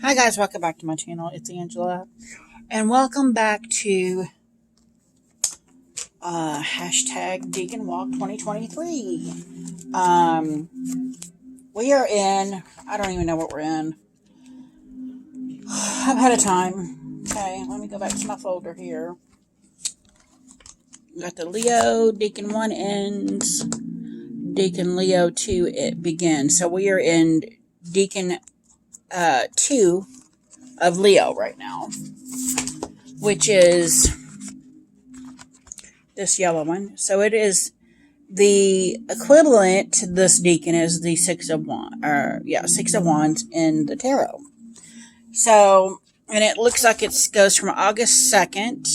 Hi guys, welcome back to my channel. It's Angela, and welcome back to hashtag Decan Walk 2023. We are in. I don't even know what we're in. I'm out of time. Okay, let me go back to my folder here. Got the Leo Decan 1 ends. Decan Leo 2 it begins. So we are in Decan 2 of Leo right now, which is this yellow one. So it is the equivalent to this Decan is the Six of Wands in the tarot. So, and it looks like it goes from August 2nd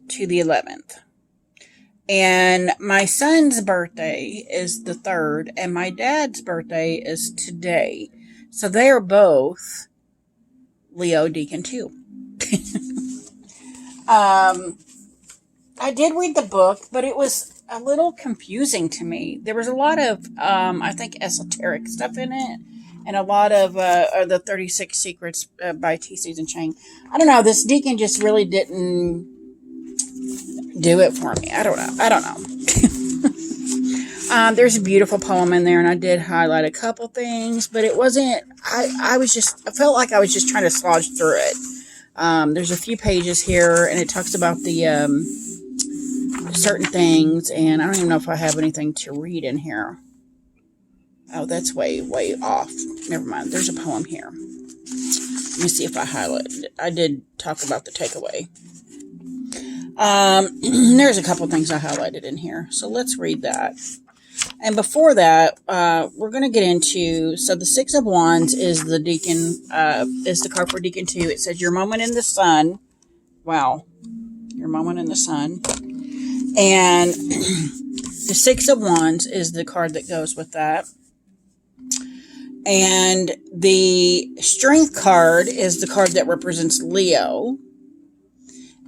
to the 11th. And my son's birthday is the 3rd, and my dad's birthday is today. So they are both Leo Decan 2. I did read the book, but it was a little confusing to me. There was a lot of, I think, esoteric stuff in it, and a lot of the 36 Secrets by T. Susan Chang. I don't know. This Decan just really didn't do it for me. I don't know. There's a beautiful poem in there, and I did highlight a couple things, but it wasn't. I felt like I was just trying to slodge through it. There's a few pages here, and it talks about the certain things, and I don't even know if I have anything to read in here. Oh, that's way off. Never mind. There's a poem here. Let me see if I highlighted it. I did talk about the takeaway. There's a couple things I highlighted in here, so let's read that. And before that, we're going to get into, so the Six of Wands is the Decan, is the card for Decan 2. It says, your moment in the sun. Wow. Your moment in the sun. And the Six of Wands is the card that goes with that. And the Strength card is the card that represents Leo.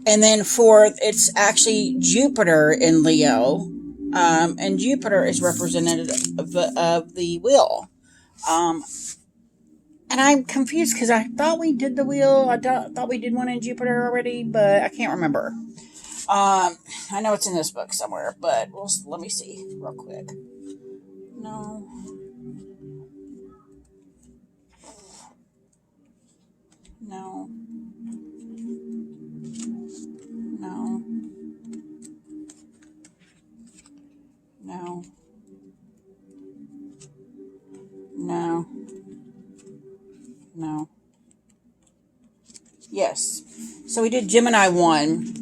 And then it's actually Jupiter in Leo. And Jupiter is representative of the wheel. And I'm confused because I thought we did the wheel. I thought we did one in Jupiter already, but I can't remember. I know it's in this book somewhere, but let me see real quick. No. No. No. No. No. No. Yes. So we did Gemini 1.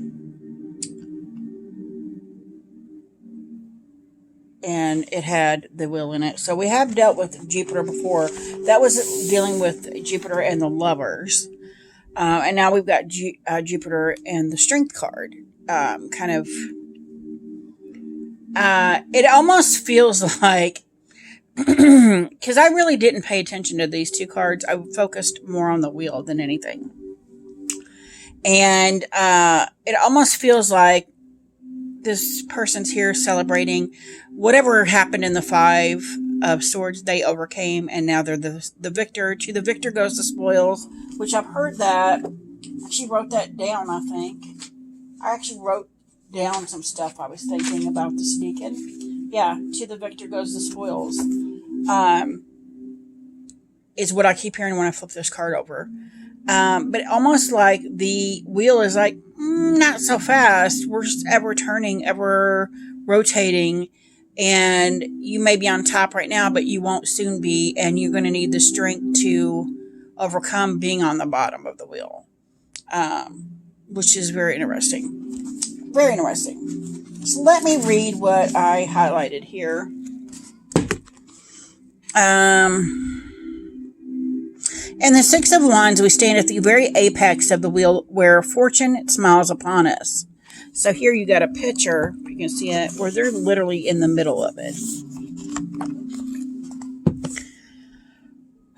And it had the wheel in it. So we have dealt with Jupiter before. That was dealing with Jupiter and the lovers. And now we've got Jupiter and the Strength card. It almost feels like, because I really didn't pay attention to these two cards. I focused more on the wheel than anything. And it almost feels like this person's here celebrating whatever happened in the Five of Swords. They overcame, and now they're the victor. To the victor goes the spoils, which I've heard that. I actually wrote that down, I think. I actually wrote down some stuff I was thinking about this Decan. Yeah, to the victor goes the spoils. Is what I keep hearing when I flip this card over. But almost like the wheel is like, not so fast. We're just ever turning, ever rotating. And you may be on top right now, but you won't soon be. And you're going to need the strength to overcome being on the bottom of the wheel. Which is very interesting. Very interesting. So let me read what I highlighted here. In the Six of Wands, we stand at the very apex of the wheel where fortune smiles upon us. So here you got a picture, if you can see it, where they're literally in the middle of it.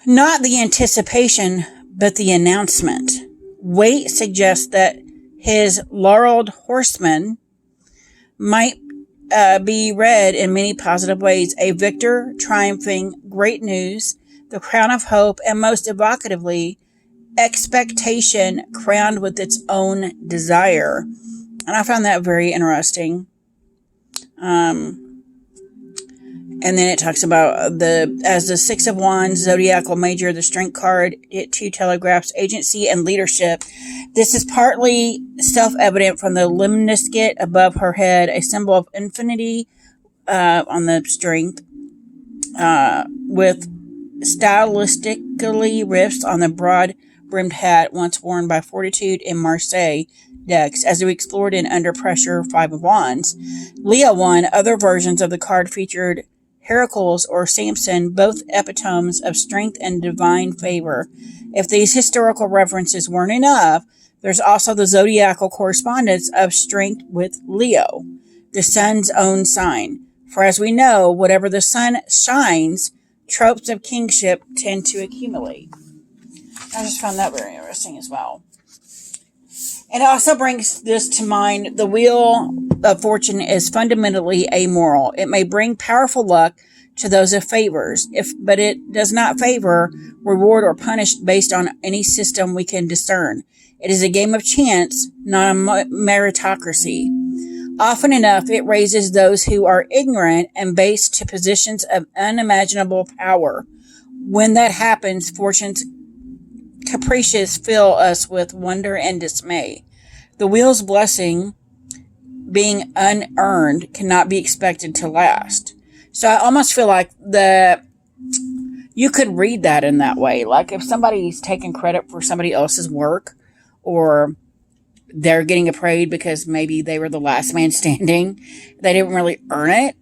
Not the anticipation, but the announcement. Weight suggests that his laureled horseman might be read in many positive ways. A victor triumphing, great news the crown of hope, and most evocatively, expectation crowned with its own desire. And I found that very interesting. And then it talks about as the Six of Wands, zodiacal major, the Strength card, it too telegraphs agency and leadership. This is partly self-evident from the lemniscate above her head, a symbol of infinity on the Strength, with stylistically riffs on the broad-brimmed hat once worn by Fortitude in Marseille decks, as we explored in Under Pressure 5 of Wands. Leo 1, other versions of the card featured Heracles or Samson, both epitomes of strength and divine favor. If these historical references weren't enough, there's also the zodiacal correspondence of strength with Leo, the sun's own sign. For as we know, whatever the sun shines, tropes of kingship tend to accumulate. I just found that very interesting as well. And it also brings this to mind. The Wheel of Fortune is fundamentally amoral. It may bring powerful luck to those it favors, but it does not favor, reward, or punish based on any system we can discern. It is a game of chance, not a meritocracy. Often enough, it raises those who are ignorant and base to positions of unimaginable power. When that happens, fortune's capricious fill us with wonder and dismay. The wheel's blessing, being unearned, cannot be expected to last. So I almost feel like you could read that in that way. Like if somebody's taking credit for somebody else's work, or they're getting appraised because maybe they were the last man standing, they didn't really earn it.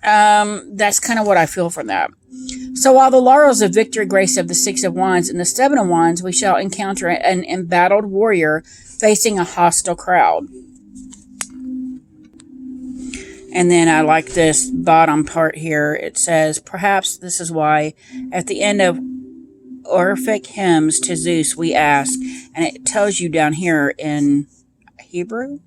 That's kind of what I feel from that. So while the laurels of victory grace of the Six of Wands and the Seven of Wands, we shall encounter an embattled warrior facing a hostile crowd. And then I like this bottom part here. It says, perhaps this is why at the end of Orphic hymns to Zeus we ask, and it tells you down here in Hebrew,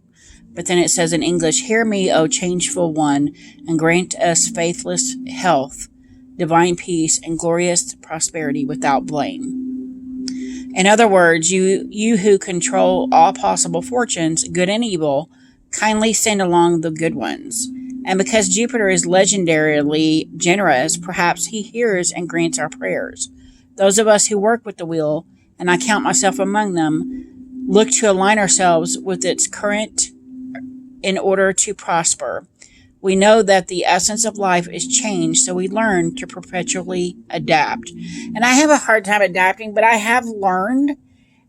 but then it says in English, hear me, O changeful one, and grant us faithless health, divine peace, and glorious prosperity without blame. In other words, you who control all possible fortunes, good and evil, kindly send along the good ones. And because Jupiter is legendarily generous, perhaps he hears and grants our prayers. Those of us who work with the wheel, and I count myself among them, look to align ourselves with its current in order to prosper. We know that the essence of life is change, so we learn to perpetually adapt. And I have a hard time adapting, but I have learned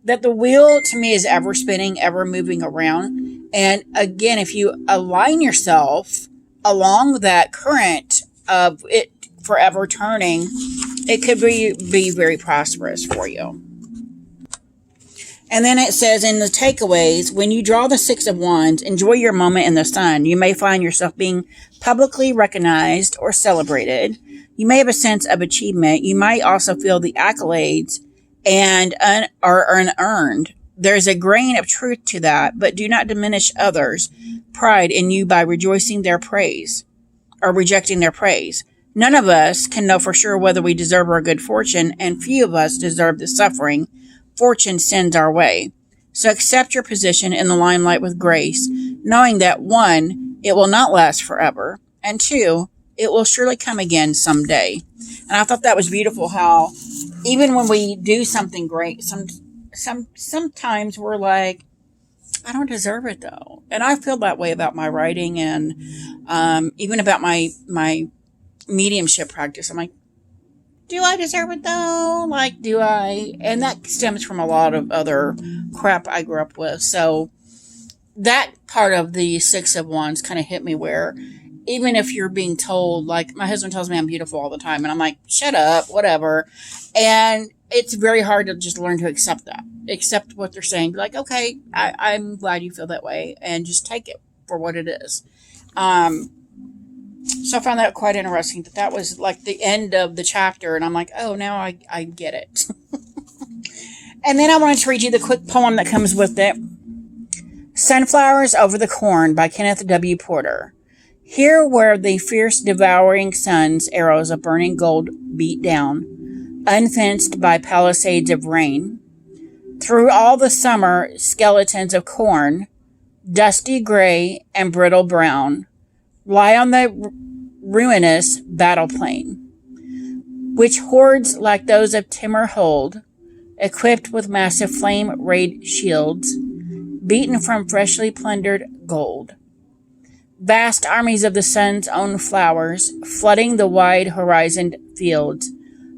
that the wheel to me is ever spinning, ever moving around. And again, if you align yourself along that current of it forever turning, it could be very prosperous for you. And then it says in the takeaways, when you draw the Six of Wands, enjoy your moment in the sun. You may find yourself being publicly recognized or celebrated. You may have a sense of achievement. You might also feel the accolades and are unearned. There's a grain of truth to that, but do not diminish others' pride in you by rejoicing their praise or rejecting their praise. None of us can know for sure whether we deserve our good fortune, and few of us deserve the suffering fortune sends our way. So accept your position in the limelight with grace, knowing that 1, it will not last forever, and 2, it will surely come again someday. And I thought that was beautiful how even when we do something great, sometimes we're like, I don't deserve it though. And I feel that way about my writing and even about my mediumship practice. I'm like, do I deserve it though? Like, do I? And that stems from a lot of other crap I grew up with. So that part of the Six of Wands kind of hit me where even if you're being told, like my husband tells me I'm beautiful all the time, and I'm like, shut up, whatever. And it's very hard to just learn to accept that. Accept what they're saying. Be like, okay, I'm glad you feel that way, and just take it for what it is. So I found that quite interesting, that was like the end of the chapter, and I'm like, oh, now I get it. And then I wanted to read you the quick poem that comes with it. Sunflowers Over the Corn by Kenneth W. Porter. Here where the fierce devouring sun's arrows of burning gold beat down, unfenced by palisades of rain. Through all the summer, skeletons of corn, dusty gray and brittle brown, lie on the ruinous battle plain, which hordes like those of Timur hold, equipped with massive flame-rayed shields, beaten from freshly plundered gold. Vast armies of the sun's own flowers, flooding the wide horizoned fields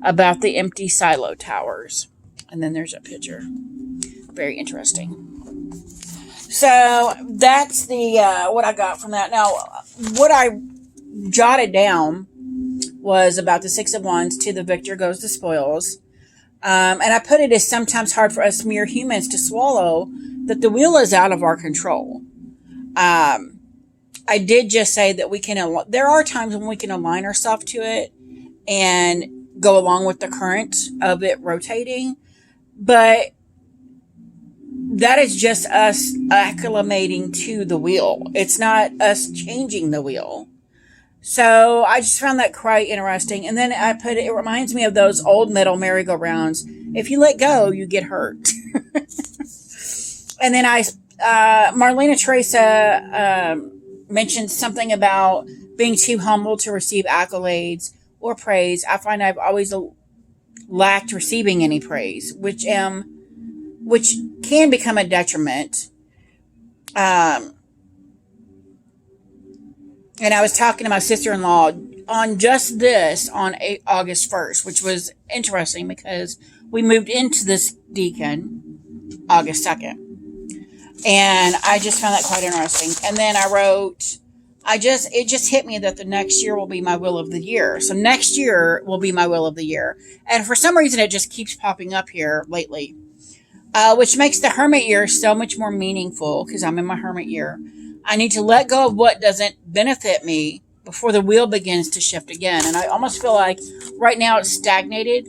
about the empty silo towers. And then there's a picture. Very interesting. So that's the what I got from that. Now, what I jotted down was about the Six of Wands. To the victor goes the spoils. And I put it as sometimes hard for us mere humans to swallow that the wheel is out of our control. I did just say that we can, there are times when we can align ourselves to it and go along with the current of it rotating, but that is just us acclimating to the wheel. It's not us changing the wheel. So I just found that quite interesting. And then I put it reminds me of those old metal merry-go-rounds. If you let go, you get hurt. And then Marlena Teresa mentioned something about being too humble to receive accolades or praise. I find I've always lacked receiving any praise, which can become a detriment. And I was talking to my sister-in-law on just this on August 1st, which was interesting because we moved into this Decan August 2nd. And I just found that quite interesting. And then I wrote, it just hit me that the next year will be my will of the year. So next year will be my will of the year. And for some reason, it just keeps popping up here lately, which makes the hermit year so much more meaningful because I'm in my hermit year. I need to let go of what doesn't benefit me before the wheel begins to shift again. And I almost feel like right now it's stagnated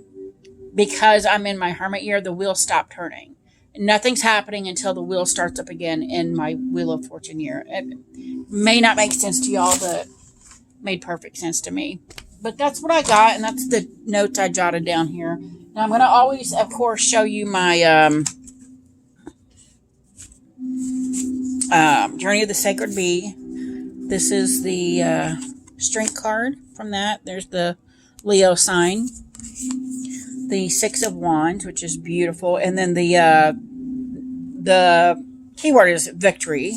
because I'm in my hermit year. The wheel stopped turning. Nothing's happening until the wheel starts up again in my Wheel of Fortune year. It may not make sense to y'all, but made perfect sense to me. But that's what I got, and that's the notes I jotted down here. Now, I'm going to always, of course, show you my Journey of the Sacred Bee. This is the Strength card from that. There's the Leo sign. The Six of Wands, which is beautiful. And then the keyword is victory.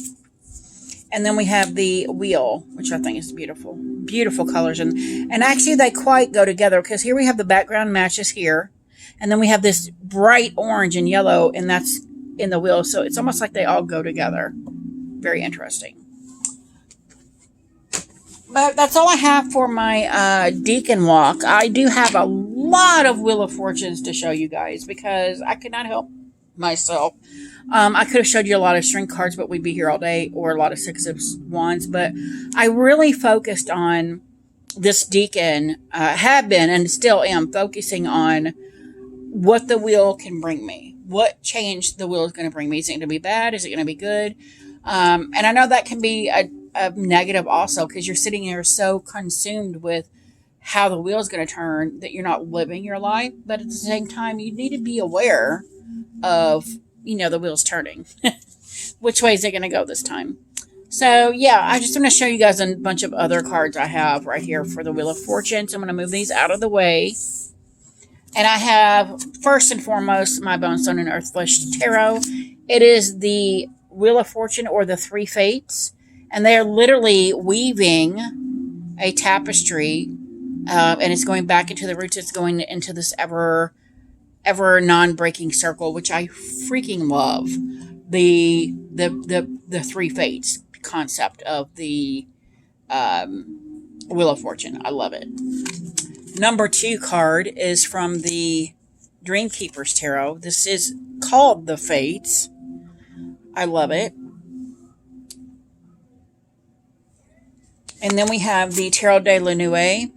And then we have the wheel, which I think is beautiful. Beautiful colors. And actually they quite go together because here we have the background matches here. And then we have this bright orange and yellow, and that's in the wheel. So it's almost like they all go together. Very interesting. But that's all I have for my Decan walk. I do have a lot of Wheel of Fortunes to show you guys because I could not help myself. I could have showed you a lot of string cards, but we'd be here all day, or a lot of Six of Wands. But I really focused on this Decan, have been and still am focusing on what the wheel can bring me. What change the wheel is going to bring me. Is it going to be bad? Is it going to be good? And I know that can be a negative also because you're sitting here so consumed with how the wheel is going to turn that you're not living your life. But at the same time, you need to be aware of, the wheel's turning. Which way is it going to go this time? So, yeah, I just want to show you guys a bunch of other cards I have right here for the Wheel of Fortune. So I'm going to move these out of the way. And I have, first and foremost, my Bone Stone and Earthflesh Tarot. It is the Wheel of Fortune, or the Three Fates. And they are literally weaving a tapestry, and it's going back into the roots. It's going into this ever non-breaking circle, which I freaking love. The Three Fates concept of the Wheel of Fortune. I love it. Number 2 card is from the Dream Keepers Tarot. This is called the Fates. I love it. And then we have the Tarot de la Nuit.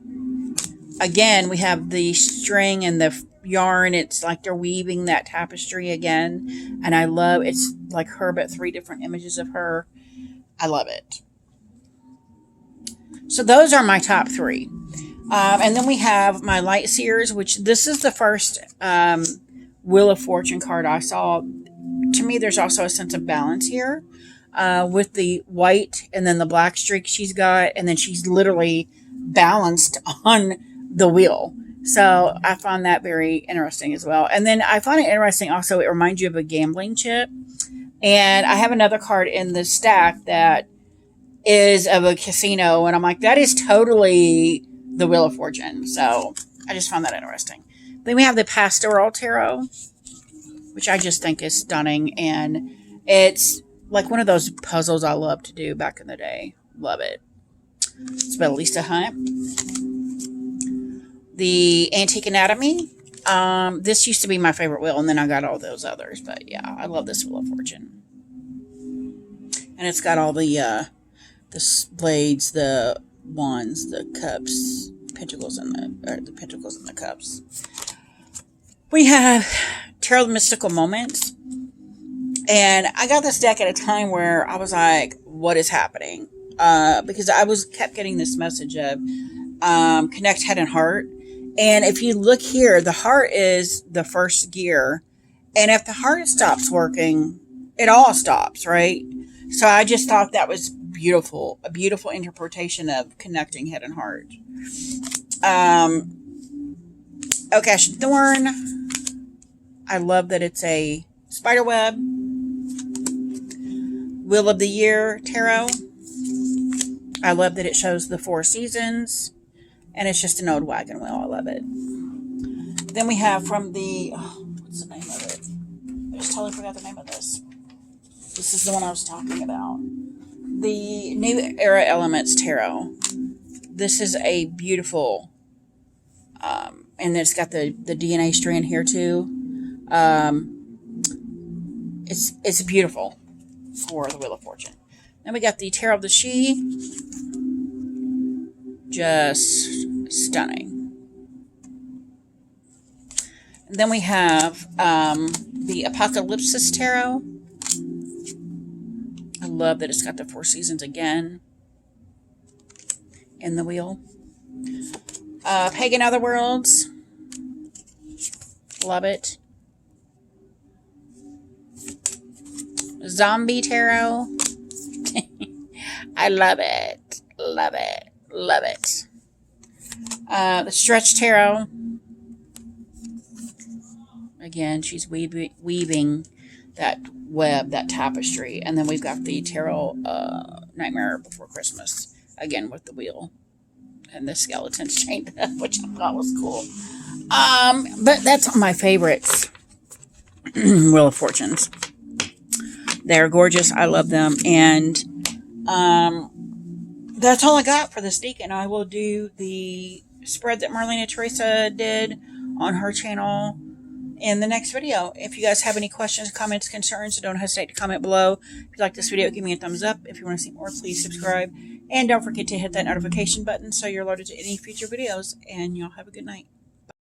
Again, we have the string and the yarn. It's like they're weaving that tapestry again. And I love, it's like her, but 3 different images of her. I love it. So those are my top 3. And then we have my Light Seers, which this is the first Wheel of Fortune card I saw. To me, there's also a sense of balance here with the white and then the black streak she's got, and then she's literally balanced on the wheel. So I found that very interesting as well. And then I find it interesting also, it reminds you of a gambling chip. And I have another card in the stack that is of a casino, and I'm like, that is totally the Wheel of Fortune. So I just found that interesting. Then we have the Pastoral Tarot, which I just think is stunning, and it's like one of those puzzles I loved to do back in the day. Love it. It's by Lisa Hunt. The Antique Anatomy. This used to be my favorite wheel, and then I got all those others. But yeah, I love this Wheel of Fortune. And it's got all the blades, the wands, the cups, pentacles, and the pentacles and the cups. We have Tarot of Mystical Moments. And I got this deck at a time where I was like, what is happening? Because I kept getting this message of connect head and heart. And if you look here, the heart is the first gear. And if the heart stops working, it all stops, right? So I just thought that was beautiful. A beautiful interpretation of connecting head and heart. Oak-Ash Thorn. I love that it's a spider web. Wheel of the Year Tarot. I love that it shows the 4 seasons. And it's just an old wagon wheel. I love it. Then we have from the... what's the name of it? I just totally forgot the name of this. This is the one I was talking about. The New Era Elements Tarot. This is a beautiful... and it's got the DNA strand here too. It's beautiful for the Wheel of Fortune. Then we got the Tarot of the She. Just stunning. And then we have the Apocalypsis Tarot. I love that it's got the 4 seasons again in the wheel. Pagan Otherworlds. Love it. Zombie Tarot. I love it. Love it. Love it. The Stretch Tarot. Again, she's weaving that web, that tapestry. And then we've got the Tarot Nightmare Before Christmas. Again, with the wheel. And the skeletons chained up, which I thought was cool. But that's my favorites. Wheel of Fortunes. They're gorgeous. I love them. And that's all I got for this Decan. I will do the spread that Marlena Teresa did on her channel in the next video. If you guys have any questions, comments, concerns, don't hesitate to comment below. If you like this video, give me a thumbs up. If you want to see more, please subscribe. And don't forget to hit that notification button so you're alerted to any future videos. And y'all have a good night.